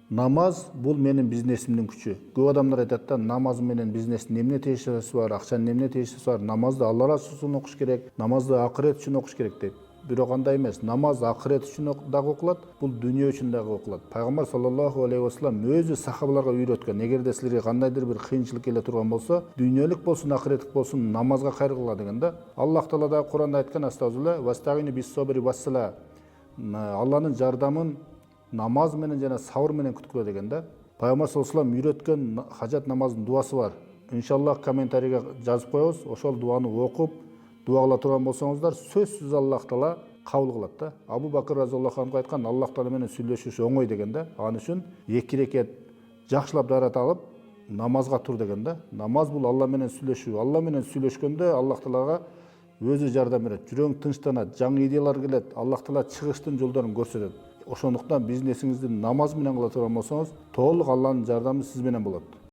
Намаз бул менин бизнесимдин күчү. Көп адамдар айтат да, намаз менен бизнестин эмне тиешеси бар, акчанын эмне тиешеси бар, намазды Алла Расулу үчүн окуш керек, намазды акырет үчүн окуш керек дейт. Бирок андай эмес. Намаз акырет үчүн дагы окулат, бул дүйнө үчүн дагы окулат. Пайгамбар саллаллаху алейхи вассалам өзү сахабаларга үйрөткөн. Эгерде силерге кандайдыр бир кыйынчылык келе турган болсо, дүйнөлүк болсун, акыреттик болсун, намазга кайрылгыла деген да. Аллах Таала да Куранда айткан: "Астагфирулла вастагини бис-собри вас-сала". Алланын жардамын намаз менен жана сабыр менен күткүлө деген да. Пайгамбар саллаллаху алейхи вассалам үйрөткөн хажат намазынын дуасы бар. Иншаллах комментарийге жазып коебуз. Ошол дуаны окуп, дуа кыла турган болсоңуздар, сөзсүз Аллах Таала кабыл кылат да. Абу Бакыр разияллаху анху айткан: "Аллах Таала менен сүйлөшүш оңой" деген да. Ал үчүн 2 рекет жакшылап даарат алып намазга тур деген да. Намаз бул Алла менен сүйлөшүү. Алла менен сүйлөшкөндө Аллах Таалага өзү жардам берет. Жүрөң тынчтанат, жаңы идеялар келет. Аллах Таала чыгыштын жолдорун көрсөтөт. Ошондуктан бизнесиңизди намаз менен кыла турган болсоңуз, толук Алланын жардамы сиз менен болот.